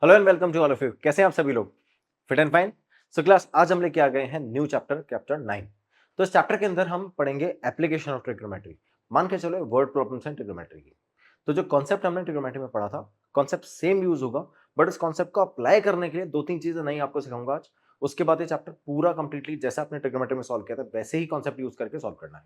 Hello and welcome to all of you. कैसे हैं आप सभी लोग? Fit and fine. So class, आज हम लेके आ गए हैं न्यू चैप्टर, चैप्टर 9। तो इस चैप्टर के अंदर हम पढ़ेंगे एप्लीकेशन ऑफ ट्रिग्नोमेट्री। मान के चलो वर्ड प्रॉब्लम्स हैं ट्रिग्नोमेट्री की। तो जो कॉन्सेप्ट हमने ट्रिग्नोमेट्री में पढ़ा था, कॉन्सेप्ट सेम यूज होगा, बट इस कॉन्सेप्ट को अप्लाई करने के लिए दो तीन चीजें नई आपको सिखाऊंगा आज। उसके बाद ये चैप्टर पूरा कंप्लीटली जैसे आपने ट्रिग्नोमेट्री में सॉल्व किया था वैसे ही कॉन्सेप्ट यूज करके सॉल्व करना है।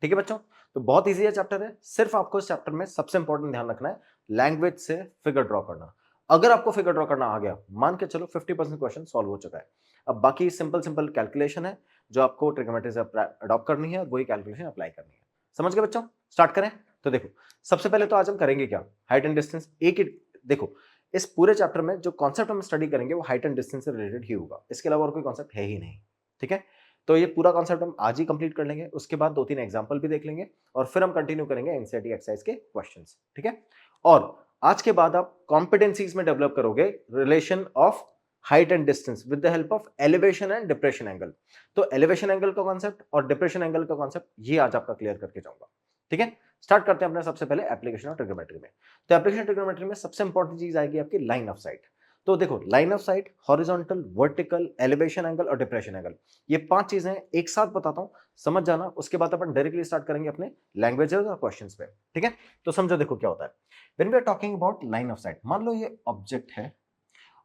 ठीक है बच्चों? तो बहुत ईजी है चैप्टर है। सिर्फ आपको इस चैप्टर में सबसे इंपॉर्टेंट ध्यान रखना है लैंग्वेज से फिगर ड्रॉ करना। अगर आपको फिगर ड्रॉ करना आ गया, मान के चलो 50% क्वेश्चन सॉल्व हो चुका है। अब बाकी सिंपल सिंपल कैलकुलेशन है जो आपको ट्रिग्नोमेट्री से अडॉप्ट करनी है और वही कैलकुलेशन अप्लाई करनी है। समझ गए बच्चों? स्टार्ट करें। तो देखो, सबसे पहले तो आज हम करेंगे क्या, हाइट एंड डिस्टेंस। एक ही देखो, इस पूरे चैप्टर में जो कॉन्सेप्ट हम स्टडी करेंगे वो हाइट एंड डिस्टेंस से रिलेटेड ही होगा, इसके अलावा और कोई कॉन्सेप्ट है ही नहीं। ठीक है? तो ये पूरा कॉन्सेप्ट हम आज ही कंप्लीट कर लेंगे, उसके बाद दो तीन एग्जांपल भी देख लेंगे और फिर हम कंटिन्यू करेंगे एनसीईआरटी एक्सरसाइज के क्वेश्चंस। ठीक है? और आज के बाद आप कॉम्पिटेंसीज में डेवलप करोगे relation of height and distance with the help of elevation and depression angle. तो एलिवेशन एंगल का कॉन्सेप्ट और डिप्रेशन एंगल का कॉन्सेप्ट ये आज आपका क्लियर करके जाऊंगा। ठीक है? स्टार्ट करते हैं अपने सबसे पहले एप्लीकेशन ऑफ ट्रिग्नोमेट्री में। तो एप्लीकेशन ट्रिग्नोमेट्री में सबसे इंपॉर्टेंट चीज आएगी आपकी लाइन ऑफ साइट। तो देखो, line of sight, horizontal, vertical, elevation angle और डिप्रेशन एंगल, ये पांच चीजें एक साथ बताता हूं, समझ जाना। उसके बाद अपन डायरेक्टली स्टार्ट करेंगे अपने लैंग्वेजेस और क्वेश्चंस पे। ठीक है? तो समझो, देखो क्या होता है when we are talking about line of sight. मान लो ये ऑब्जेक्ट है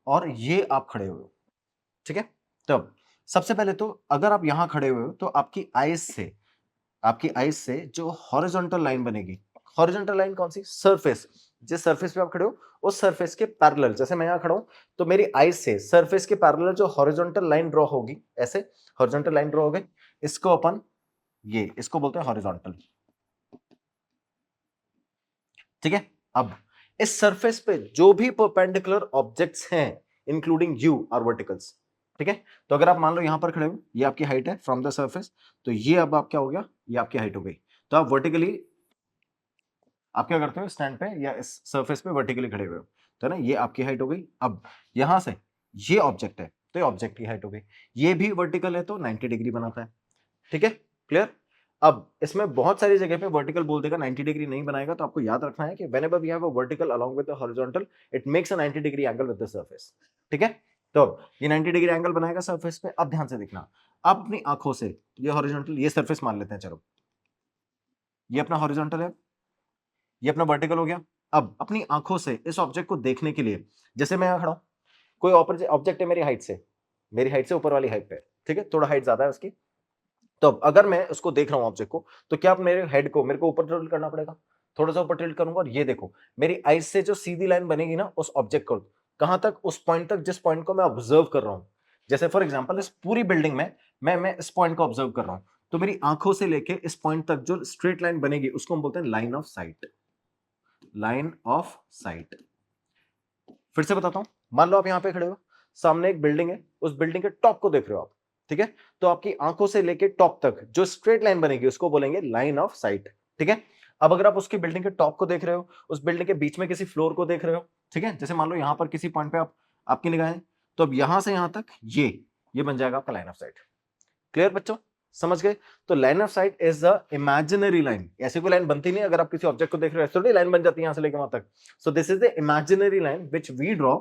और ये आप खड़े हुए हो। ठीक है? तब सबसे पहले तो अगर आप यहां खड़े हुए हो तो आपकी आईज से जो हॉरिजॉन्टल लाइन बनेगी, हॉरिजॉन्टल लाइन कौन सी? सरफेस। जिस सरफेस पे आप खड़े हो उस सरफेस के पैरेलल, जैसे मैं यहां खड़ा हूं तो मेरी आईज से सरफेस के पैरेलल जो हॉरिजॉन्टल लाइन ड्रॉ होगी, ऐसे हॉरिजॉन्टल लाइन ड्रॉ हो गई, इसको अपन इसको बोलते हैं हॉरिजॉन्टल। ठीक है? अब इस सरफेस पे जो भी परपेंडिकुलर ऑब्जेक्ट्स हैं इंक्लूडिंग यू आर वर्टिकल्स। ठीक है? तो अगर आप मान लो यहां पर खड़े हो, ये आपकी हाइट है फ्रॉम द सरफेस, तो ये अब आप क्या हो गया, ये आपकी हाइट हो गई। तो आप वर्टिकली आप क्या करते हो, स्टैंड पे या इस सरफेस पे वर्टिकली खड़े हुए हो, तो ना ये आपकी हाइट हो गई। अब यहां से ये ऑब्जेक्ट है तो ये ऑब्जेक्ट की हाइट हो गई। ये भी वर्टिकल है तो 90 डिग्री बनाता है। ठीक है? क्लियर? अब इसमें बहुत सारी जगह पे वर्टिकल बोल देगा, 90 डिग्री नहीं बनाएगा। तो आपको याद रखना है कि whenever we have a vertical along with the horizontal, it makes a 90 degree angle with the surface. ठीक है? तो ये 90 डिग्री एंगल बनाएगा सरफेस पे। अब ध्यान से देखना, आप अपनी आंखों से ये हॉरिजॉन्टल, ये सरफेस मान लेते हैं, चलो ये अपना हॉरिजॉन्टल है, ये अपना वर्टिकल हो गया। अब अपनी आंखों से इस ऑब्जेक्ट को देखने के लिए, जैसे मैं यहां खड़ा हूं, कोई ऑब्जेक्ट है मेरी हाइट से ऊपर वाली हाइट पे। ठीक है? थोड़ा हाइट ज्यादा है उसकी। तो अब अगर मैं उसको देख रहा हूं ऑब्जेक्ट को, तो क्या मेरे हेड को मेरे को ऊपर टिल्ट करना पड़ेगा? थोड़ा सा ऊपर टिल्ट करूंगा और ये देखो मेरी आईज से जो सीधी लाइन बनेगी ना उस ऑब्जेक्ट को, कहां तक? उस पॉइंट तक जिस पॉइंट को मैं ऑब्जर्व कर रहा हूं। जैसे फॉर एग्जांपल इस पूरी बिल्डिंग में मैं इस पॉइंट को ऑब्जर्व कर रहा हूं, तो मेरी आंखों से लेके इस पॉइंट तक जो स्ट्रेट लाइन बनेगी उसको हम बोलते हैं line of site. Line of site. फिर से बताता हूं, मान लो आप यहां पे खड़े हो, सामने एक बिल्डिंग है, उस बिल्डिंग के टॉप को देख रहे हो आप। ठीक है? तो आपकी आंखों से लेके टॉप तक जो स्ट्रेट लाइन बनेगी उसको बोलेंगे लाइन ऑफ साइट। ठीक है? अब अगर आप उसकी बिल्डिंग के टॉप को देख रहे हो, उस बिल्डिंग के बीच में किसी फ्लोर को देख रहे हो, ठीक है, जैसे मान लो यहां पर किसी पॉइंट पे आपकी निगाहें, तो अब यहां से यहां तक ये बन जाएगा आपका लाइन ऑफ साइट। क्लियर बच्चों? समझ गए? तो line of site is the imaginary line. ऐसी कोई लाइन बनती नहीं, अगर आप किसी ऑब्जेक्ट को देख रहे हो ऐसे थोड़ी लाइन बन जाती है यहां से लेकर वहां तक। So this is the imaginary line which we draw.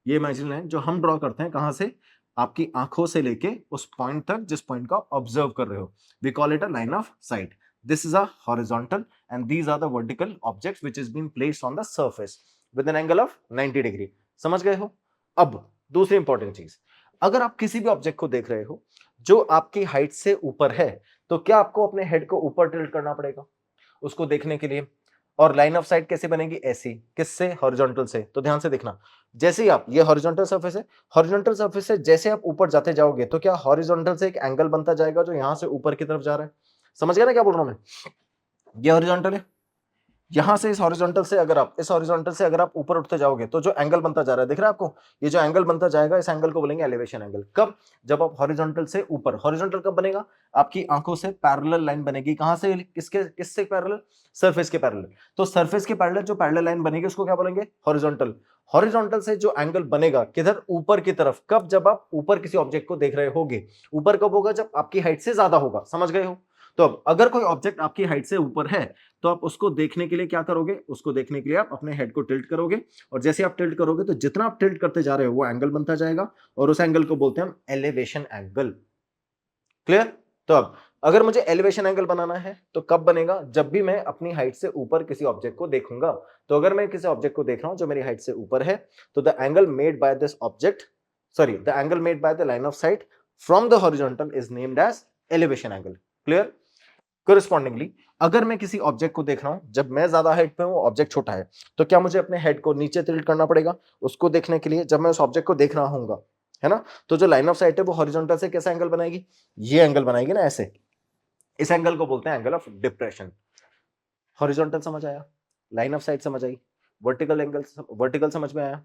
ये इमेजिनरी लाइन जो हम ड्रॉ करते हैं, कहां से? आपकी आंखों से लेके उस पॉइंट तक जिस पॉइंट को आप ऑब्जर्व कर रहे हो, we call it a line of sight. This is a horizontal and these are the vertical objects which is being placed on the surface with an angle of 90 degree. समझ गए हो? अब दूसरी इंपॉर्टेंट चीज, अगर आप किसी भी ऑब्जेक्ट को देख रहे हो जो आपकी हाइट से ऊपर है, तो क्या आपको अपने हेड को ऊपर टिल्ट करना पड़ेगा उसको देखने के लिए? और लाइन ऑफ साइट कैसे बनेगी? ऐसी। किससे? हॉरिजॉन्टल से। तो ध्यान से देखना, जैसे ही आप, ये हॉरिजॉन्टल सरफेस है, हॉरिजॉन्टल सरफेस से जैसे आप ऊपर जाते जाओगे तो क्या हॉरिजॉन्टल से एक एंगल बनता जाएगा जो यहां से ऊपर की तरफ जा रहा है। समझ गया ना क्या बोल रहा हूं मैं? ये हॉरिजॉन्टल है, यहां से इस हॉरिजॉन्टल से अगर आप ऊपर उठते जाओगे तो जो एंगल बनता जा रहा है, दिख रहा है आपको? ये जो एंगल बनता जाएगा, इस एंगल को बोलेंगे एलिवेशन एंगल। कब? जब आप हॉरिजॉन्टल से ऊपर, हॉरिजॉन्टल कब बनेगा? आपकी आंखों से पैरेलल लाइन बनेगी। कहां से? किससे पैरेलल? सरफेस के पैरेलल। तो सरफेस के पैरेलल जो पैरेलल लाइन बनेगी उसको क्या बोलेंगे? हॉरिजॉन्टल। हॉरिजॉन्टल से जो एंगल बनेगा किधर? ऊपर की तरफ। कब? जब आप ऊपर किसी ऑब्जेक्ट को देख रहे होगे। ऊपर कब होगा? जब आपकी हाइट से ज्यादा होगा। समझ गए हो? तो अब अगर कोई ऑब्जेक्ट आपकी हाइट से ऊपर है तो आप उसको देखने के लिए क्या करोगे, उसको देखने के लिए आप अपने हेड को टिल्ट करोगे, और जैसे आप टिल्ट करोगे तो जितना आप टिल्ट करते जा रहे हो वो एंगल बनता जाएगा, और उस एंगल को बोलते हैं हम एलिवेशन एंगल। क्लियर? तो अब अगर मुझे एलिवेशन एंगल बनाना है तो कब बनेगा, जब भी मैं अपनी हाइट से ऊपर किसी ऑब्जेक्ट को देखूंगा। तो अगर मैं किसी ऑब्जेक्ट को देख रहा हूं जो मेरी हाइट से ऊपर है, तो the angle made by this object, sorry, the angle made by the line of sight from the horizontal is named as elevation angle. Clear? Correspondingly अगर मैं किसी ऑब्जेक्ट को देख रहा हूं, जब मैं ज्यादा हाइट पे हूं, ऑब्जेक्ट छोटा है, तो क्या मुझे अपने हेड को नीचे टिल्ट करना पड़ेगा उसको देखने के लिए, जब मैं उस ऑब्जेक्ट को देख रहा हूंगा, है ना? तो जो लाइन ऑफ साइट है वो हॉरिजॉन्टल से कैसा एंगल बनाएगी, ये एंगल बनाएगी ना, ऐसे। इस एंगल को बोलते हैं एंगल ऑफ डिप्रेशन। हॉरिजॉन्टल समझ आया, लाइन ऑफ साइट समझ आई, वर्टिकल एंगल, वर्टिकल समझ में आया,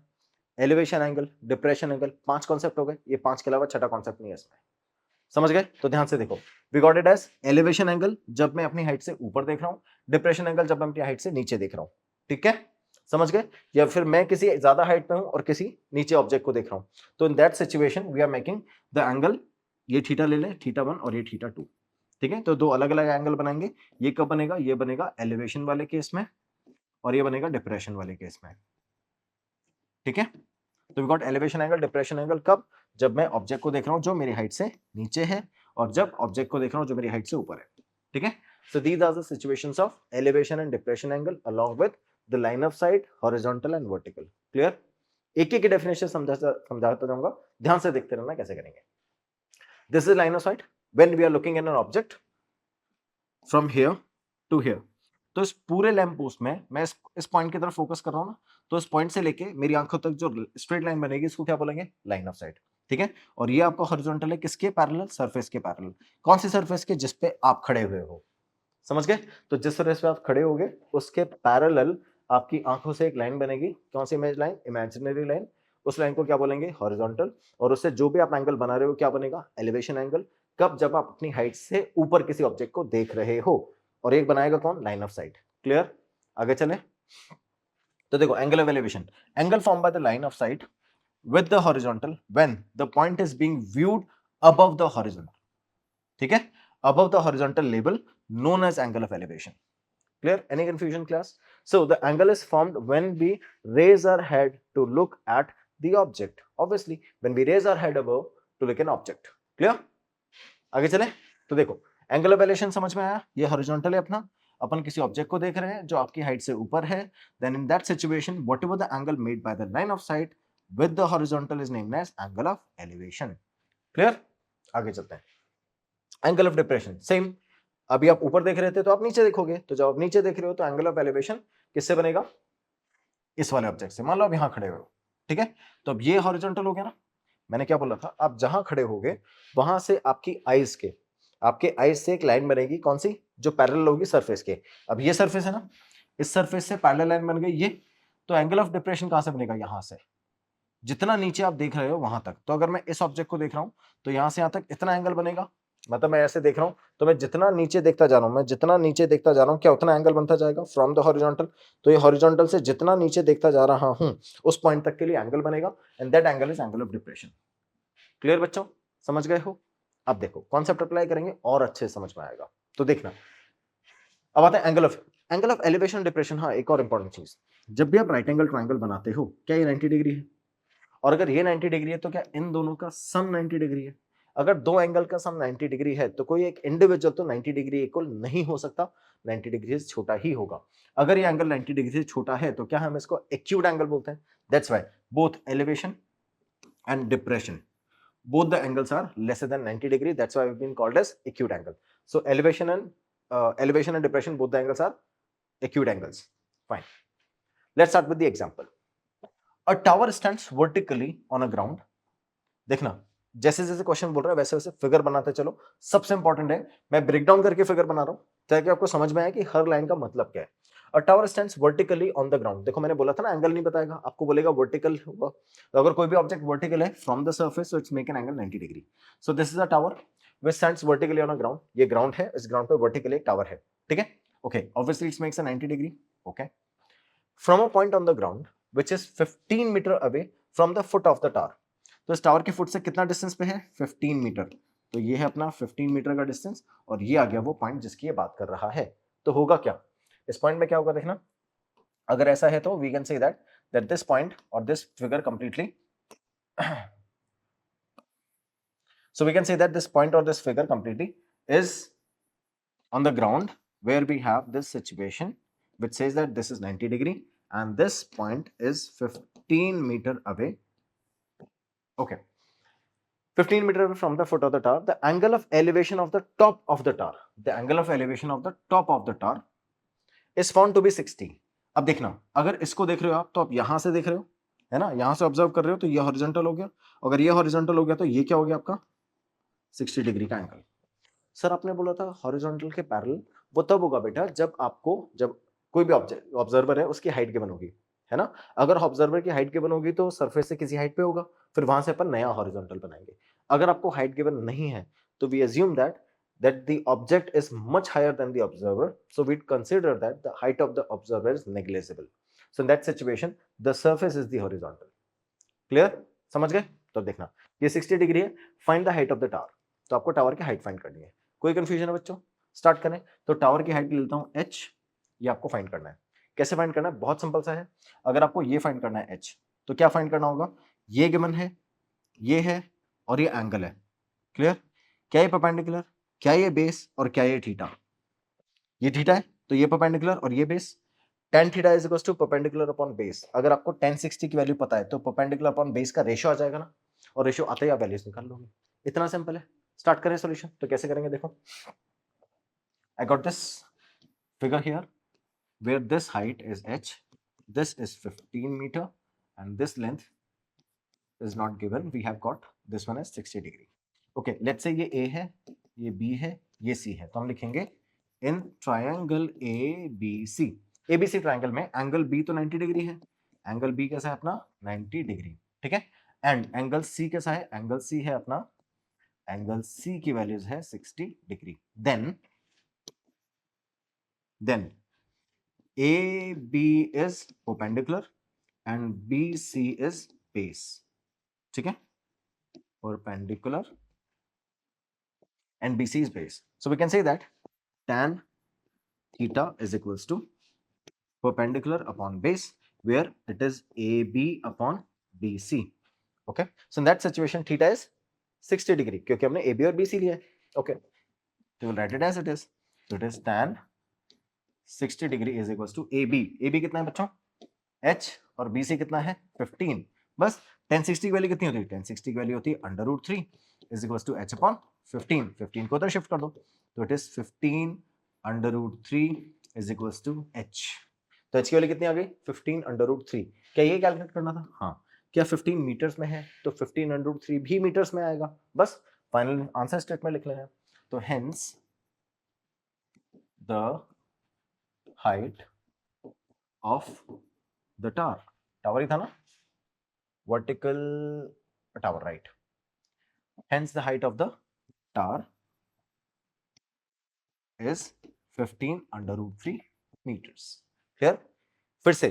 elevation angle, depression angle, 5 concept हो गए। ये 5 के अलावा छठा कॉन्सेप्ट नहीं है इसमें। समझ गए? तो ध्यान से देखो, we got it as elevation angle जब मैं अपनी हाइट से ऊपर देख रहा हूं, डिप्रेशन एंगल जब मैं अपनी हाइट से नीचे देख रहा हूं। ठीक है, समझ गए? या फिर मैं किसी ज्यादा हाइट पे हूं और किसी नीचे ऑब्जेक्ट को देख रहा हूं, तो in that situation we are making the angle, ये थीटा ले ले, थीटा 1 और ये थीटा 2। ठीक है, तो दो अलग अलग एंगल बनाएंगे। ये कब बनेगा, ये बनेगा एलिवेशन वाले केस में, और ये बनेगा डिप्रेशन वाले केस में। ठीक है, तो we got elevation angle, depression angle कब, जब मैं ऑब्जेक्ट को देख रहा हूं जो मेरी हाइट से नीचे है, और जब ऑब्जेक्ट को देख रहा हूं जो मेरी हाइट से ऊपर है। ठीक है, so these are the situations of elevation and depression angle along with the line of sight, horizontal and vertical. Clear? एक एक की डेफिनेशन समझाता जाऊंगा, ध्यान से देखते रहना कैसे करेंगे। This is line of sight when we are looking at an object from here to here. तो इस पूरे लैंप पोस्ट में मैं इस पॉइंट की तरफ फोकस कर रहा हूं ना, तो इस पॉइंट से लेके मेरी आंखों तक जो स्ट्रेट लाइन बनेगी इसको क्या बोलेंगे, लाइन ऑफ साइट। ठीक है, और ये आपका हॉरिजॉन्टल है किसके पैरेलल, सरफेस के पैरेलल। कौन सी सरफेस के, जिस पे आप खड़े हुए हो। समझ गए? तो जिस सरफेस पे आप खड़े होगे उसके पैरेलल आपकी आंखों से एक लाइन बनेगी। कौन सी इमेज लाइन, इमेजिनरी लाइन। उस लाइन को क्या बोलेंगे, हॉरिजॉन्टल। और उससे जो भी आप एंगल बना रहे हो क्या बनेगा, एलिवेशन एंगल। कब, जब आप अपनी हाइट से ऊपर किसी ऑब्जेक्ट को देख रहे हो। और एक बनाएगा कौन, लाइन ऑफ साइट। क्लियर? आगे चले तो देखो, angle of elevation, angle form by the line of sight with the horizontal when the point is being viewed above the horizon. ठीक है, above the horizontal level known as angle of elevation. Clear? Any confusion, class? So the angle is formed when we raise our head to look at the object. Obviously when we raise our head above to look at an object. Clear? आगे चले तो देखो, angle of elevation समझ में आया, ये horizontal है अपना, अपन किसी ऑब्जेक्ट को देख रहे हैं जो आपकी हाइट से ऊपर है, then in that situation whatever the angle made by the line of sight with the horizontal is named as angle of elevation. Clear? आगे चलते हैं। एंगल ऑफ डिप्रेशन सेम, अभी आप ऊपर देख रहे थे तो आप नीचे देखोगे, तो जब आप नीचे देख रहे हो तो एंगल ऑफ एलिवेशन किससे बनेगा, इस वाले ऑब्जेक्ट से। मान लो आप यहां खड़े हो, ठीक है, तो अब ये हॉरिजॉन्टल हो गया ना। मैंने क्या बोला था, आप जहां खड़े होगे वहां से आपके आईज से एक लाइन बनेगी, कौन सी, जो पैरेलल होगी सरफेस के। अब ये सरफेस है ना, इस सरफेस से पैरेलल लाइन बन गई ये, तो एंगल ऑफ डिप्रेशन कहां से बनेगा, यहां से, जितना नीचे आप देख रहे हो वहां तक। तो अगर मैं इस ऑब्जेक्ट को देख रहा हूं तो यहां से यहां तक इतना एंगल बनेगा, मतलब मैं ऐसे देख रहा हूं तो मैं जितना नीचे देखता जा रहा हूं, क्या उतना एंगल बनता जाएगा फ्रॉम द हॉरिजॉन्टल। तो ये हॉरिजॉन्टल से जितना नीचे देखता जा रहा हूं उस पॉइंट तक के लिए एंगल बनेगा, and that angle is angle of depression. Clear बच्चों, समझ गए हो? अब देखो कॉन्सेप्ट अप्लाई करेंगे और अच्छे से समझ में आएगा, तो देखना। अब आते हैं एंगल ऑफ एलिवेशन डिप्रेशन। हाँ, एक और इंपॉर्टेंट चीज, जब भी आप राइट एंगल ट्राइंगल बनाते हो, क्या ये 90 डिग्री है? और अगर ये 90 डिग्री है तो क्या इन दोनों का सम 90 डिग्री है? अगर दो एंगल का सम 90 डिग्री है तो कोई एक इंडिविजुअल तो 90 डिग्री इक्वल नहीं हो सकता, 90 डिग्री से छोटा ही होगा। अगर ये एंगल 90 डिग्री से छोटा है तो क्या हम इसको एक्यूट एंगल बोलते हैं। That's why both elevation and depression, both the angles are lesser than 90 degree, that's why we've been called as acute angle. So elevation and depression, both the angles are acute angles. Fine, let's start with the example. A tower stands vertically on a ground. देखना, जैसे जैसे question बोल रहा है वैसे वैसे figure बनाते चलो। सबसे इंपॉर्टेंट है, मैं ब्रेक डाउन करके फिगर बना रहा हूं ताकि आपको समझ में आए कि हर लाइन का मतलब क्या है। A tower stands vertically on the ground. देखो मैंने बोला था ना, एंगल नहीं बताएगा, आपको बोलेगा वर्टिकल होगा। तो अगर कोई भी ऑब्जेक्ट वर्टिकल है from the surface, so it's make an angle 90 degree. So this is a tower which stands vertically on a ground. ये ग्राउंड है, इस ग्राउंड पे वर्टिकली एक टावर है, ठीक है, okay. Obviously it's makes a 90 degree, okay. From a point on the ground which is 15 meter away from the foot of the tower. तो इस टावर के फुट से कितना डिस्टेंस पे है, 15 मीटर। तो ये है अपना 15 मीटर का डिस्टेंस और ये आ गया वो पॉइंट जिसकी ये बात कर रहा है। तो होगा क्या, इस पॉइंट में क्या होगा देखना, अगर ऐसा है तो we can say that this point और this figure completely so we can say that this point or this figure completely is on the ground where we have this situation which says that this is 90 degree and this point is 15 meter away. Okay, 15 meter away from the foot of the tower. The angle of elevation of the top of the tower, the angle of elevation of the top of the tower is found to be 60. अब देखना, अगर इसको देख रहे हो आप तो आप यहां से देख रहे हो, है ना, यहां से ऑब्जर्व कर रहे हो तो ये हॉरिजॉन्टल हो गया, अगर ये हॉरिजॉन्टल हो गया तो ये क्या हो गया आपका 60 डिग्री का एंगल। सर आपने बोला था हॉरिजॉन्टल के पैरेलल, वो तब होगा बेटा जब कोई भी ऑब्जर्वर है उसकी हाइट गिवन होगी, है ना, अगर ऑब्जर्वर की हाइट गिवन होगी तो सरफेस से किसी हाइट पे होगा, फिर वहां से अपन नया हॉरिजॉन्टल बनाएंगे। अगर आपको हाइट गिवन नहीं है तो we assume that the object is much higher than the observer, so we consider that the height of the observer is negligible. So in that situation the surface is the horizontal. Clear? समझ गए? तो देखना ये 60 degree है, find the height of the tower, तो आपको tower की height find करनी है। कोई कंफ्यूजन है बच्चों? स्टार्ट करें। तो टावर की हाइट ले लेता हूं h, ये आपको फाइंड करना है। कैसे फाइंड करना है? बहुत सिंपल सा है, अगर आपको ये फाइंड करना है h तो क्या फाइंड करना होगा, ये गिवन है, ये है और ये एंगल है। क्लियर? क्या ये परपेंडिकुलर, क्या ये बेस और क्या ये थीटा, ये थीटा है तो ये परपेंडिकुलर और ये base, tan theta is equals to perpendicular upon base. अगर आपको tan 60 की वैल्यू पता है तो परपेंडिकुलर अपॉन बेस का रेशियो आ जाएगा ना, और रेशियो आते ही आप वैल्यूज निकाल लोगे। इतना सिंपल है। स्टार्ट करें सॉल्यूशन। तो कैसे करेंगे देखो, I got this figure here where this height is h, this is 15 meter and this length is not given, we have got this one as 60 degree. Okay, let's say ये a है, ये b है, ये c है, तो हम लिखेंगे in triangle ABC, ABC triangle में एंगल B तो 90 डिग्री है, एंगल B कैसा है अपना 90 डिग्री, ठीक है, एंड एंगल C कैसा है, एंगल C है अपना, एंगल C की वैल्यूज है 60 डिग्री। Then AB is perpendicular and BC is base, ठीक है, perpendicular and BC is base. So we can say that tan theta is equals to perpendicular upon base where it is AB upon BC. Okay, so in that situation theta is 60 degree क्योंकि हमने AB और BC लिया है। Okay, so we'll write it as it is. So it is tan 60 degree is equals to AB. AB कितना है बच्चों? H और BC कितना है? 15। बस tan 60 की वैल्यू कितनी होती है? tan 60 की वैल्यू होती है √3 is equals to H upon 15। 15 को उधर शिफ्ट कर दो तो it is 15 √3 is equals to H। तो H की वैल्यू कितनी आ गई? 15 √3। क्या ये कैलकुलेट करना था? हाँ। क्या 15 मीटर्स में है तो 15 √3 भी मीटर्स में आएगा। बस फाइनल आंसर स्टेटमेंट लिख लेना है। तो hence the height of the tower, tower ही था ना, vertical tower, right, hence the height of the tower is 15 √3 meters। Clear? फिर से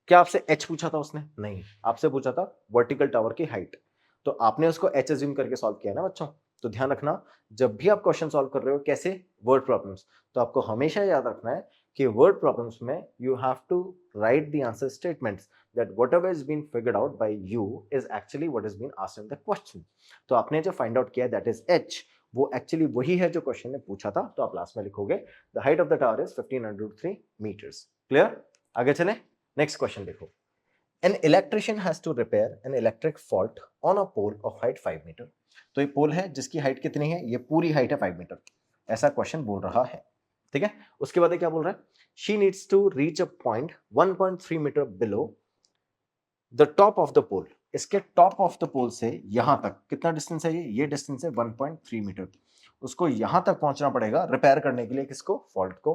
क्या आपसे h पूछा था उसने? नहीं, आपसे पूछा था वर्टिकल टावर की हाइट, तो आपने उसको h अज्यूम करके सॉल्व किया ना बच्चों। तो ध्यान रखना जब भी आप क्वेश्चन सॉल्व कर रहे हो कैसे, वर्ड प्रॉब्लम्स, तो आपको हमेशा याद रखना है कि वर्ड प्रॉब्लम्स में you have to write the answer statements that whatever is being figured out by you is actually what is being asked in the question। तो आपने जो फाइंड आउट किया दैट इज h, वो actually वही है जो question ने पूछा था, तो आप लास्ट में लिखोगे the height of the tower is 15 √3 meters। Clear? आगे चले, नेक्स्ट क्वेश्चन देखो। An electrician has to repair an electric fault on a pole of height 5 meter। तो ये पोल है जिसकी हाइट कितनी है? ये पूरी हाइट है 5 मीटर, ऐसा क्वेश्चन बोल रहा है, ठीक है। उसके बाद क्या बोल रहा है? She needs to reach a point 1.3 meter below the top of the pole. इसके टॉप ऑफ द पोल से यहां तक कितना डिस्टेंस है? ये डिस्टेंस है 1.3 मीटर। उसको यहां तक पहुंचना पड़ेगा रिपेयर करने के लिए, किसको? फॉल्ट को,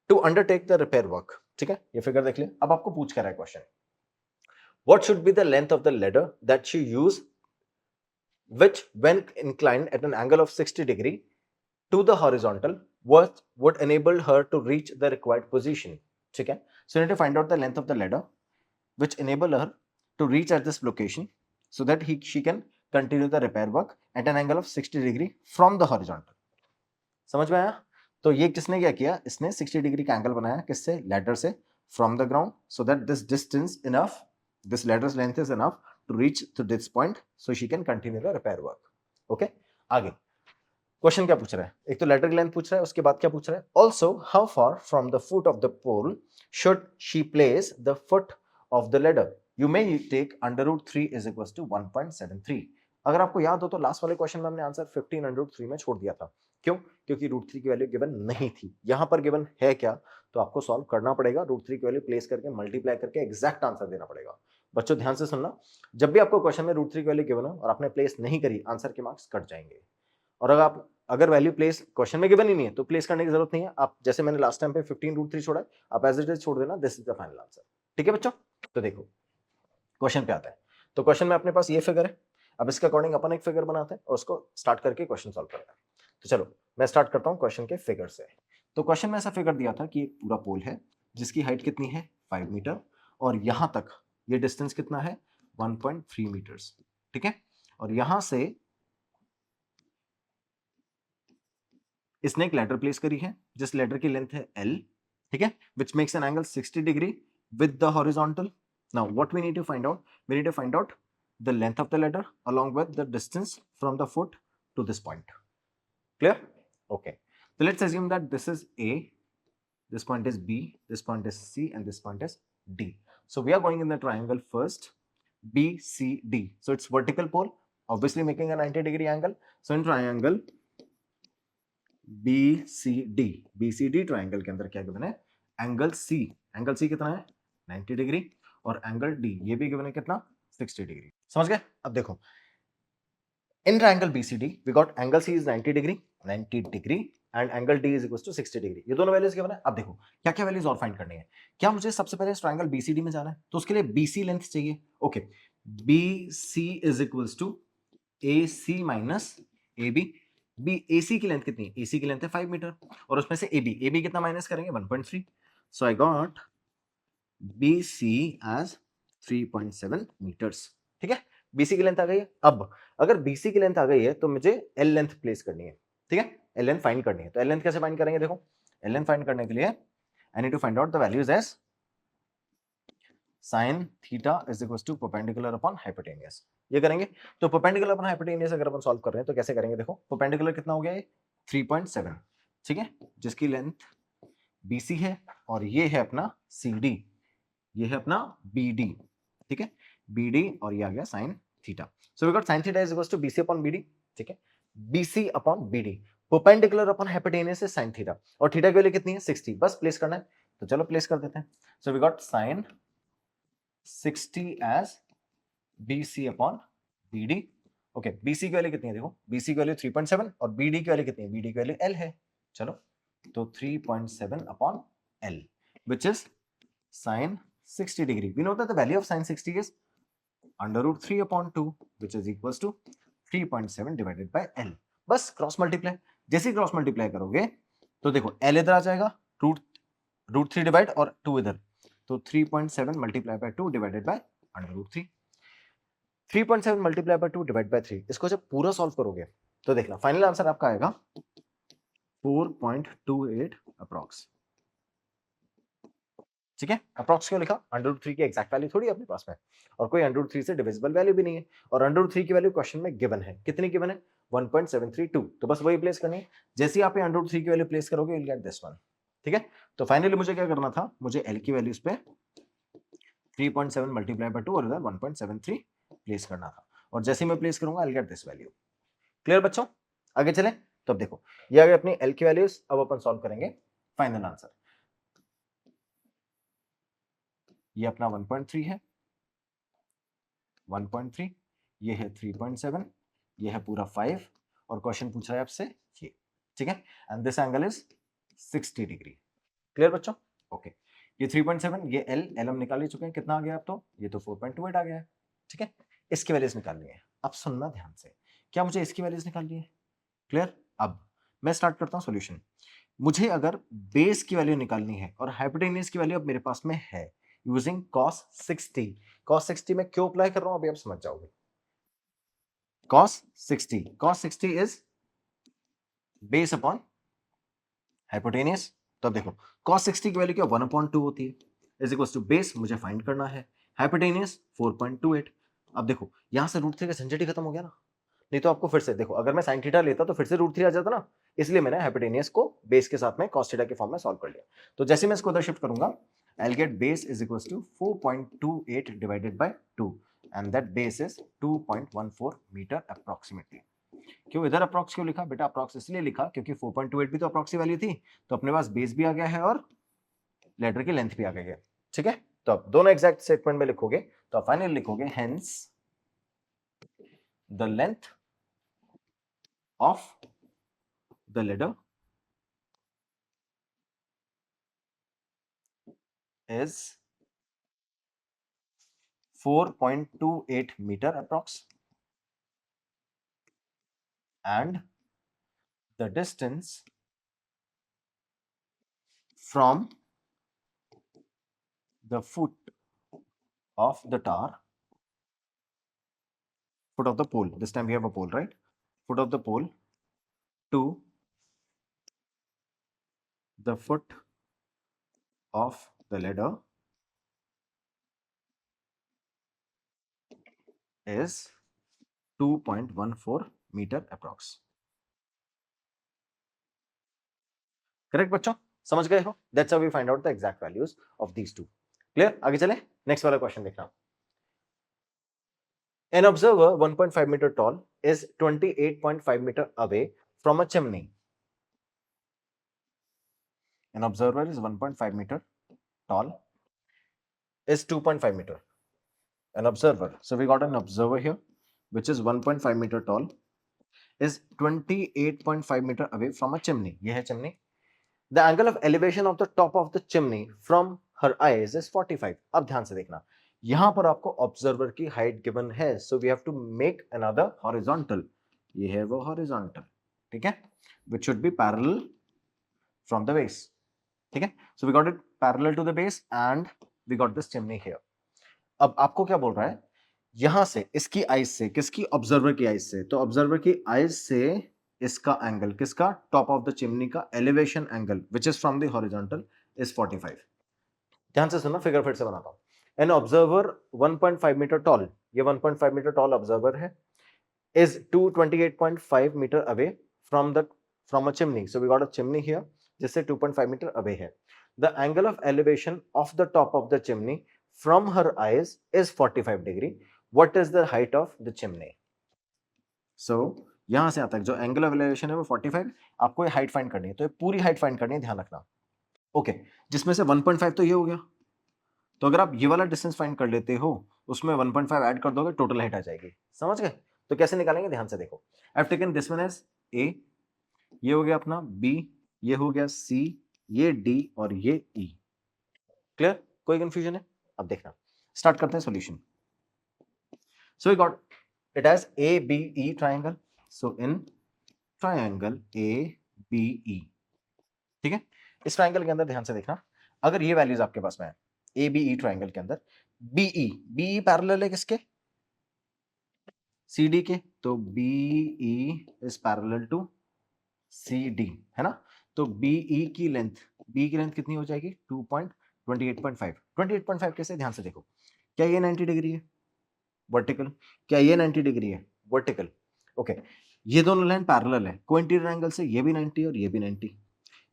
to undertake the repair work, ठीक है। ये फिगर देख लिया। अब आपको पूछ कर रहा है question, what should be the length of the ladder that she use which when inclined at an angle of 60 degree to the horizontal would enable her to reach the required position, ठीक है। So you need to find out the length of the ladder which enable her to reach at this location so that she can continue the repair work at N angle of 60 degree from the horizontal. समझ में आया? तो ये किसने क्या किया, इसने 60 degree का एंगल बनाया, किससे, लैडर से, from the ground, so that this distance enough, this ladder's length is enough to reach to this point, so she can continue the repair work. Okay, आगे क्वेश्चन क्या पूछ रहा है, एक तो लैडर की लेंथ पूछ रहा है, उसके बाद क्या पूछ रहा है, also how far from the foot of the pole should she place the foot of the ladder, you may take √3 is equal to 1.73। अगर आपको याद हो तो लास्ट वाले क्वेश्चन में हमने आंसर 15√3 में छोड़ दिया था, क्यों, क्योंकि √3 की वैल्यू गिवन नहीं थी, यहां पर गिवन है क्या, तो आपको सॉल्व करना पड़ेगा, √3 की वैल्यू प्लेस करके मल्टीप्लाई करके एग्जैक्ट आंसर देना पड़ेगा। बच्चों ध्यान से सुनना, जब भी आपको क्वेश्चन में √3 की वैल्यू गिवन हो और आपने प्लेस नहीं करी, आंसर के मार्क्स कट जाएंगे। और अगर वैल्यू प्लेस क्वेश्चन में गिवन ही नहीं है तो प्लेस करने की जरूरत नहीं है, आप जैसे मैंने लास्ट टाइम पे 15√3 छोड़ा है, आप एज इट इज छोड़ देना, this is the final answer. ठीक है बच्चों, तो देखो क्वेश्चन पे आता है, तो क्वेश्चन में अपने पास ये फिगर है, अब इसके अकॉर्डिंग अपन एक फिगर बनाते हैं और उसको स्टार्ट करके क्वेश्चन सॉल्व करते हैं। तो चलो मैं स्टार्ट करता हूँ क्वेश्चन के फिगर से। तो क्वेश्चन में ऐसा फिगर दिया था कि एक पूरा पोल है जिसकी हाइट कितनी है 5 मीटर और यहां तक ये डिस्टेंस कितना है 1.3 मीटर्स। ठीक है, और यहां से इसने एक लैडर प्लेस करी है जिस लैडर की लेंथ है L, ठीक है, which makes an angle 60 degree with the horizontal. Now what we need to find out, we need to find out the length of the ladder along with the distance from the foot to this point. Clear? Okay, so let's assume that this is A, this point is B, this point is C, and this point is D. So we are going in the triangle first, BCD. So it's vertical pole, obviously making a 90 degree angle. So in triangle BCD triangle के अंदर क्या given है, angle C कितना है 90 degree और angle D ये भी given है कितना 60 डिग्री। समझ गए? अब देखो in triangle BCD we got angle C is 90 degree and angle D is equal to 60 degree, ये दोनों वैल्यूज गिवन है। अब देखो क्या क्या वैल्यूज और फाइंड करनी है, क्या मुझे सबसे पहले इस ट्राइंगल BCD में जाना है, तो उसके लिए BC लेंथ चाहिए। Okay, BC is equal to AC minus AB। बी AC की लेंथ कितनी है, AC की लेंथ है 5 मीटर और उसमें से AB कितना माइनस करेंगे 1.3, so I got BC as 3.7 metres. ठीक है, BC की लेंथ आ गई है। अब अगर BC की लेंथ आ गई है तो मुझे L लेंथ प्लेस करनी है, ठीक है, L लेंथ फाइंड करनी है। तो L लेंथ कैसे फाइंड करेंगे, देखो L लेंथ फाइंड करने के लिए I need to find out the values as sin theta is equal to perpendicular upon hypotenuse. ये करेंगे तो परपेंडिकुलर अपॉन हाइपोटेनियस अगर अपन सॉल्व कर रहे हैं तो कैसे करेंगे, देखो परपेंडिकुलर कितना हो गया ये 3.7, ठीक है, जिसकी लेंथ BC है और ये है अपना CD, ये है अपना BD, ठीक है, BD और ये आ गया sin theta. So we got sin theta is equal to BC upon BD, ठीक है, BC upon BD, perpendicular upon hypotenuse is sin theta और थीटा की वैल्यू कितनी है 60, बस प्लेस करना है, तो चलो प्लेस कर देते हैं। So we got sin 60 as BC upon BD। Okay, BC की वैल्यू कितनी है, देखो BC की वैल्यू 3.7 और BD की वैल्यू कितनी है, BD की वैल्यू L है, चलो तो 3.7 upon L which is sin 60 degree. We know that the value of sin 60 is √3 upon 2 which is equals to 3.7 divided by L. बस क्रॉस मल्टीप्लाई, जैसे क्रॉस मल्टीप्लाई करोगे तो देखो L इधर आ जाएगा, रूट 3 डिवाइड और 2 इधर, तो 3.7 multiply by 2 divided by √3, 3.7 multiply by 2 divide by 3, इसको जब पूरा सॉल्व करोगे तो देखना फाइनल आंसर आपका आएगा 4.28 अप्रॉक्स। ठीक है, अप्रॉक्स क्यों लिखा, √3 की एग्जैक्ट वैल्यू थोड़ी अपने पास में और कोई √3 से डिविजिबल वैल्यू भी नहीं है और √3 की वैल्यू क्वेश्चन में गिवन है, कितनी गिवन है 1.732, तो बस वही प्लेस करनी है। जैसे ही आप ये √3 की वैल्यू प्लेस करोगे you'll get this one। ठीक है, तो फाइनली मुझे क्या करना था, मुझे L की वैल्यूज पे 3.7 मल्टीप्लाई बाय 2 और इधर 1.73 प्लेस करना था और जैसे ही मैं प्लेस करूंगा I'll get this value. Clear बच्चों, आगे चलें। तो अब देखो ये आ गई अपनी L की वैल्यूज, अब अपन सॉल्व करेंगे फाइनल आंसर। ये अपना 1.3 है, 1.3, ये है 3.7, ये है पूरा 5 और क्वेश्चन पूछ रहा है आपसे ये, ठीक है, and this angle is 60 degree. Clear बच्चों, ओके, ये 3.7, ये L हम निकाल ही चुके हैं, कितना आ गया अब तो, ये तो 4.28 आ गया है, ठीक है, इसकी वैल्यूज निकालनी है। अब सुनना ध्यान से, क्या मुझे इसकी वैल्यूज निकालनी है, क्लियर। अब मैं स्टार्ट करता हूं सॉल्यूशन। मुझे अगर बेस की वैल्यू निकालनी है और हाइपोटेन्यूज की वैल्यू अब मेरे पास में है यूजिंग cos 60, cos 60 में क्यों अप्लाई कर रहा हूं अभी आप समझ जाओगे। cos 60 is base upon hypotenuse. तो अब देखो cos 60 की वैल्यू क्या 1/2 होती है, इज इक्वल टू बेस मुझे फाइंड करना है, हाइपोटेनियस 4.28। अब देखो यहां से √3 का झंझट ही खत्म हो गया ना, नहीं तो आपको फिर से देखो अगर मैं साइन थीटा लेता तो फिर से √3 आ जाता ना, इसलिए मैंने हाइपोटेनियस को बेस के साथ में cos थीटा के फॉर्म में सॉल्व कर लिया। तो जैसे मैं इसको उधर शिफ्ट करूंगा, I'll get base is equals to 4.28 divided by 2 and that base is 2.14 meter approximately। क्यों इधर अप्रॉक्स क्यों लिखा बेटा? अप्रॉक्स इसलिए लिखा क्योंकि 4.28 भी तो अप्रॉक्स वैल्यू थी, तो अपने पास बेस भी आ गया है और लेटर की लेंथ भी आ गई है। ठीक है, तो अब दोनों एग्जैक्ट स्टेटमेंट में लिखोगे तो आप फाइनली लिखोगे hence the length of the ladder is 4.28 meter approx and the distance from the foot of the tower, foot of the pole, this time we have a pole, right? Foot of the pole to the foot of the ladder is 2.14 meter approx। Correct बच्चों, समझ गए हो? That's how we find out the exact values of these two। Clear? आगे चले, next वाला question देखना। An observer 1.5 meter tall is 28.5 meter away from a chimney। An observer is 1.5 meter tall is 2.5 meter। An observer, so we got an observer here which is 1.5 meter tall is 28.5 meter away from a chimney। ये है chimney। The angle of elevation of the top of the chimney from her eyes is 45। अब ध्यान से देखना, यहां पर आपको observer की हाइट गिवन है, so we have to make another horizontal. ये है वो हॉरिजॉन्टल, ठीक है, which should be parallel from the base। ठीक है, so we got it parallel to the base and we got this chimney here. अब आपको क्या बोल रहा है, यहां से इसकी आइज से, किसकी? ऑब्जर्वर की आइज से, तो ऑब्जर्वर की आइज से इसका एंगल, किसका? टॉप ऑफ द चिमनी का elevation angle which is from the horizontal is 45। ध्यान से सुनना, फिगर फिर से बनाता हूं। एन ऑब्जर्वर 1.5 मीटर टॉल, ये 1.5 मीटर टॉल ऑब्जर्वर है, is 228.5 meter away from a chimney, so we got a chimney here जिससे 2.5 meter away है। The angle of elevation of the top of the chimney from her eyes is 45 degree। What is the height of the chimney? So यहां से आता है जो angle of elevation है वो 45, आपको ये हाइट फाइंड करनी है, तो ये पूरी हाइट फाइंड करनी है, ध्यान रखना। ओके, जिसमें से 1.5 तो ये हो गया, तो अगर आप ये वाला डिस्टेंस फाइंड कर लेते हो, उसमें 1.5 ऐड कर दोगे, टोटल हाइट आ जाएगी। समझ गए? तो कैसे निकालेंगे, ध्यान से देखो। I have taken this one as A, ये हो गया अपना बी, ये हो गया सी, ये डी और ये ई। क्लियर? कोई कंफ्यूजन है? अब देखना, स्टार्ट करते हैं solution. So we got it as A B E triangle, so in triangle A B E, ठीक है, इस ट्राइंगल के अंदर ध्यान से देखना, अगर ये वैल्यूज आपके पास में है ए बी ई ट्राइंगल के अंदर, बीई पैरेलल है किसके? सी डी के, तो BE is parallel to C D, है ना? तो बीई की लेंथ, बी की लेंथ कितनी हो जाएगी? 2.28.5। 28.5 कैसे? ध्यान से देखो, क्या ये 90 डिग्री है वर्टिकल? क्या ये 90 डिग्री है वर्टिकल? ओके, ये दोनों लाइन पैरेलल है कोइंसिडेंट एंगल से, ये भी 90 और ये भी 90।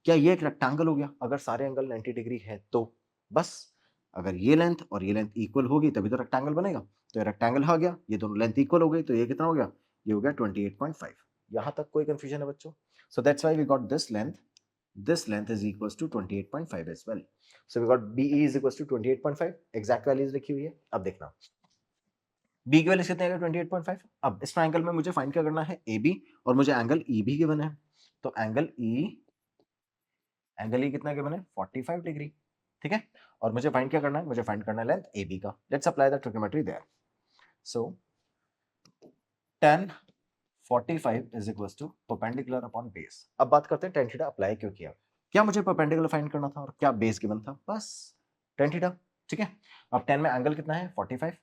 क्या ये एक रेक्टेंगल हो गया? अगर सारे एंगल 90 डिग्री है तो बस, अगर ये लेंथ और ये लेंथ इक्वल होगी तभी तो रेक्टेंगल बनेगा। तो ये रेक्टेंगल आ गया, ये दोनों लेंथ इक्वल हो गई, तो ये कितना हो गया? ये हो गया 28.5। यहां तक कोई कंफ्यूजन है बच्चों? So that's why we got this length is equals to 28.5 as well. So we got B E is equals to 28.5, exact values लिखी हुई है। अब देखना बी की वैल्यू कितनी है? 28.5। अब इस ट्रायंगल में मुझे फाइंड क्या करना है? ए बी, और मुझे एंगल ई भी गिवन है, तो एंगल ई कितना गिवन है? 45 डिग्री, ठीक है, और मुझे फाइंड क्या करना है? मुझे फाइंड करना है लेंथ ए बी का। Let's apply the trigonometry there. So tan 45 is equals to perpendicular upon base. अब बात करते हैं tan थीटा अप्लाई क्यों किया। क्या मुझे परपेंडिकुलर फाइंड करना था और क्या बेस गिवन था? बस tan थीटा, ठीक है। अब tan में एंगल कितना है? 45,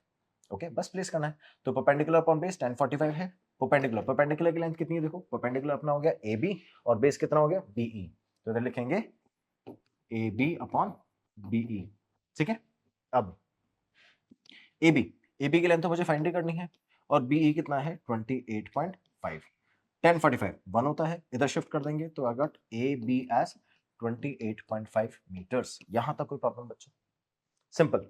ओके, बस प्लेस करना है, तो परपेंडिकुलर अपॉन बेस tan 45 है, परपेंडिकुलर, परपेंडिकुलर की लेंथ कितनी है देखो, परपेंडिकुलर अपना हो गया AB और बेस कितना हो गया BE, तो इधर लिखेंगे AB अपॉन BE, ठीक है। अब AB, AB की लेंथ तो मुझे फाइंड ही करनी है और BE कितना है 28.5, 1045 1 होता है, इधर शिफ्ट कर देंगे तो I got AB as 28.5 metres. यहां तक कोई प्रॉब्लम बच्चों? सिंपल।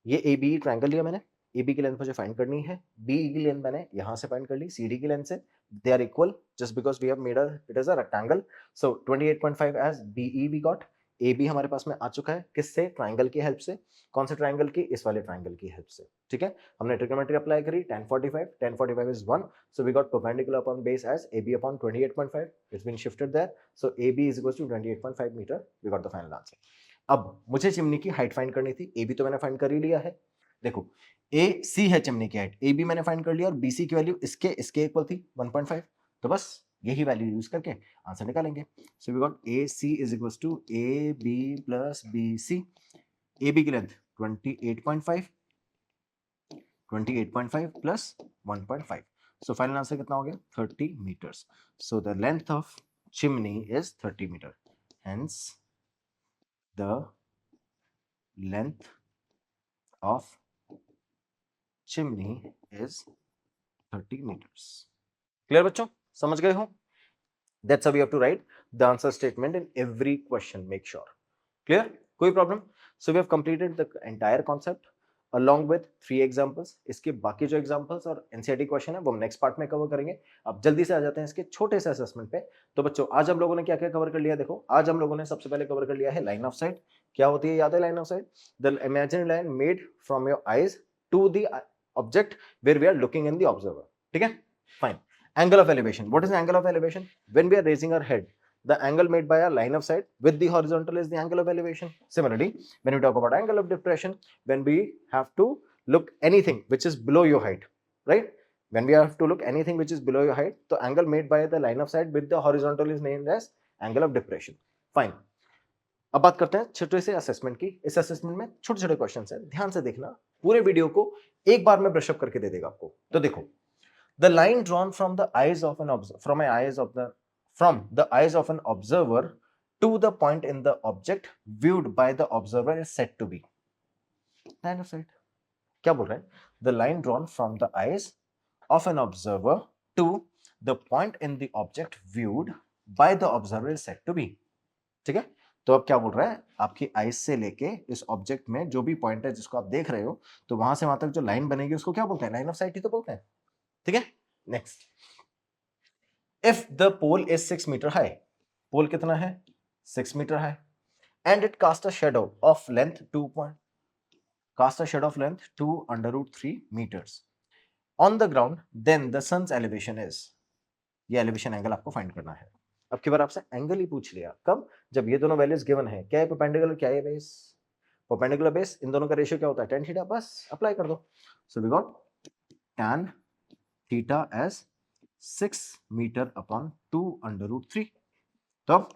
ये AB ट्रायंगल लिया मैंने, AB की लेंथ मुझे फाइंड करनी है, BE की लेंथ मैंने यहां से फाइंड कर ली CD की लेंथ से, they are equal just because we have made it is a rectangle, so 28.5 as BE we got. AB हमारे पास में आ चुका है, किससे? ट्रायंगल की हेल्प से। कौन से ट्रायंगल की? इस वाले ट्रायंगल की हेल्प से, ठीक है। हमने ट्रिग्नोमेट्री अप्लाई करी, 1045, 1045 is 1, so we got perpendicular upon base as AB upon 28.5, it's been shifted there, so AB is equals to 28.5 meter, we got the final answer। अब मुझे चिमनी की हाइट फाइंड करनी थी, AB तो मैंने find कर ही लिया है, देखो AC है चिमनी की हाइट, AB मैंने फाइंड कर लिया और BC की वैल्यू इसके इक्वल थी 1.5, तो बस यही वैल्यू यूज करके आंसर निकालेंगे। So we got AC is equals to AB plus BC, AB की length 28.5, 28.5 plus 1.5, so final answer कितना हो गया 30 metres. So the length of chimney is 30 metre, hence the length of chimney is 30 meters। Clear बच्चों, समझ गए हो? That's how we have to write the answer statement in every question, make sure clear, कोई problem? So we have completed the entire concept along with 3 examples। इसके बाकी जो examples और NCERT question है वो हम नेक्स्ट पार्ट में cover करेंगे। अब जल्दी से आ जाते हैं इसके छोटे से असेसमेंट पे। तो बच्चों आज हम लोगों ने क्या क्या कवर कर लिया, देखो आज हम लोगों ने सबसे पहले कवर कर लिया है लाइन ऑफ साइट। क्या होती है, याद है line of sight? The imaginary line made from your eyes to the object where we are looking in the observer, ठीक है, fine. Angle of elevation, what is the angle of elevation? When we are raising our head, the angle made by a line of sight with the horizontal is the angle of elevation. Similarly, when we talk about angle of depression, when we have to look anything which is below your height, right? When we have to look anything which is below your height, the angle made by the line of sight with the horizontal is named as angle of depression. Fine. अब बात करते हैं छोटे से assessment की। इस assessment में छोटे छोटे क्वेश्चन है, ध्यान से देखना, पूरे वीडियो को एक बार में ब्रशअप करके दे देगा आपको। तो देखो, the line drawn from the eyes of an observer to the point in the object viewed by the observer is said to be line of sight। क्या बोल रहे हैं? The line drawn from the eyes of an observer to the point in the object viewed by the observer is said to be, ठीक है। तो अब क्या बोल रहा है, आपकी आईज से लेके इस ऑब्जेक्ट में जो भी पॉइंट है जिसको आप देख रहे हो, तो वहां से वहां तक जो लाइन बनेगी उसको क्या बोलते हैं? लाइन ऑफ साइट ही तो बोलते हैं, ठीक है। Next, if the pole is 6 meter high, pole कितना है? 6 metre high, and it cast a shadow of length 2 under root 3 meters on the ground, then the sun's elevation is, ये elevation angle आपको find करना है। अब की बार आपसे angle ही पूछ लिया, कब? जब ये दोनों वैल्यूज गिवन है, क्या है परपेंडिकुलर, क्या है बेस, परपेंडिकुलर बेस, इन दोनों का रेशियो क्या होता है? tan थीटा, बस अप्लाई कर दो। So we got tan theta as 6 metre upon 2 under root 3। तो अब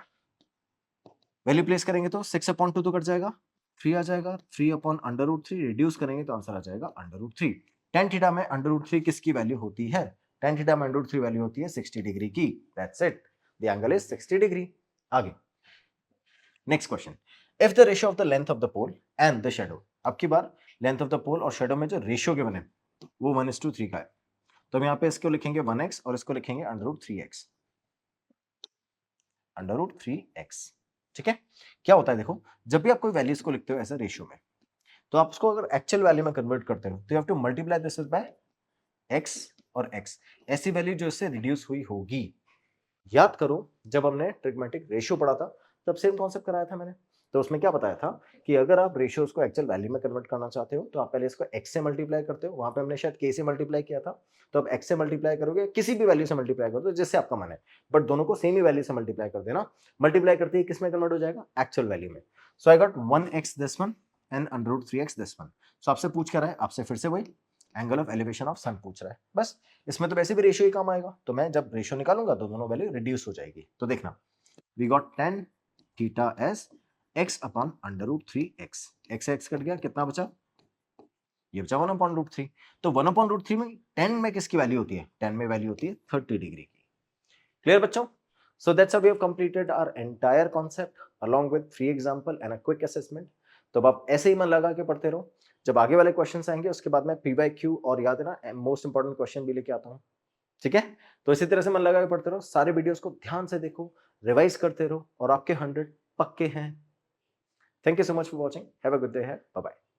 वैल्यू प्लेस करेंगे तो 6 अपॉन 2 तो कट जाएगा, 3 आ जाएगा, 3 अपॉन अंडर रूट 3 रिड्यूस करेंगे तो आंसर आ जाएगा अंडर रूट 3। tan थीटा में अंडर रूट 3 किसकी वैल्यू होती है? tan थीटा में अंडर रूट 3 वैल्यू होती है 60 डिग्री की। That's it, the angle is 60 degree. आगे next question, if the ratio of the length of the pole and the shadow, अब की बार लेंथ ऑफ द पोल और शैडो में जो रेशियो गिवन है वो 1:3 का है, तो हम यहाँ पे इसको लिखेंगे 1x और इसको लिखेंगे under root 3x, under root 3x, ठीक है। क्या होता है देखो, जब भी आप कोई वैल्यूज को लिखते हो ऐसे रेशियो में, तो आप उसको अगर एक्चुअल वैल्यू में कन्वर्ट करते हो तो you have to multiply this by x और x, ऐसी वैल्यू जो इससे रिड्यूस हुई होगी। याद करो जब हमने ट्रिग्मेटिक रेशियो पढ़ा था तब सेम कॉन्सेप्ट कराया था मैंने, तो उसमें क्या बताया था कि अगर आप रेशियोज को एक्चुअल वैल्यू में कन्वर्ट करना चाहते हो तो आप पहले इसको x से मल्टीप्लाई करते हो, वहां पे हमने शायद k से मल्टीप्लाई किया था, तो अब x से मल्टीप्लाई करोगे, किसी भी वैल्यू से मल्टीप्लाई कर दो जिससे आपका मन है, बट दोनों को सेम ही वैल्यू से मल्टीप्लाई कर देना। मल्टीप्लाई करते ही किस में कन्वर्ट हो जाएगा? एक्चुअल वैल्यू में। So I got 1x this one and under root 3x this one. So आपसे पूछ कर रहा है, आपसे फिर से वही angle of elevation of sun पूछ रहा है, बस इसमें तो वैसे भी रेशियो ही काम आएगा, तो मैं जब रेशियो निकालूंगा तो दोनों वैल्यू रिड्यूस हो जाएगी। तो देखना, we got tan theta as x upon under root 3x, x cut गया, कितना बचा? ये बचा 1/√3। तो 1/√3 में 10 में किसकी वैल्यू होती है? 10 में वैल्यू होती है 30 डिग्री की। क्लियर बच्चों? So that's how we have completed our entire concept along with 3 example and a quick assessment. तो अब आप ऐसे ही मन लगा के पढ़ते रहो। जब आगे वाले क्वेश्चंस आएंगे उसके बाद मैं PYQ और याद है ना मोस्ट इंपॉर्टेंट क्वेश्चन भी लेके आता हूँ। ठीक है? तो इसी तरह से मन लगा के पढ़ते रहो, सारे वीडियोस को ध्यान से देखो, रिवाइज करते रहो और आपके 100 पक्के हैं। Thank you so much for watching. Have a good day है। Bye bye.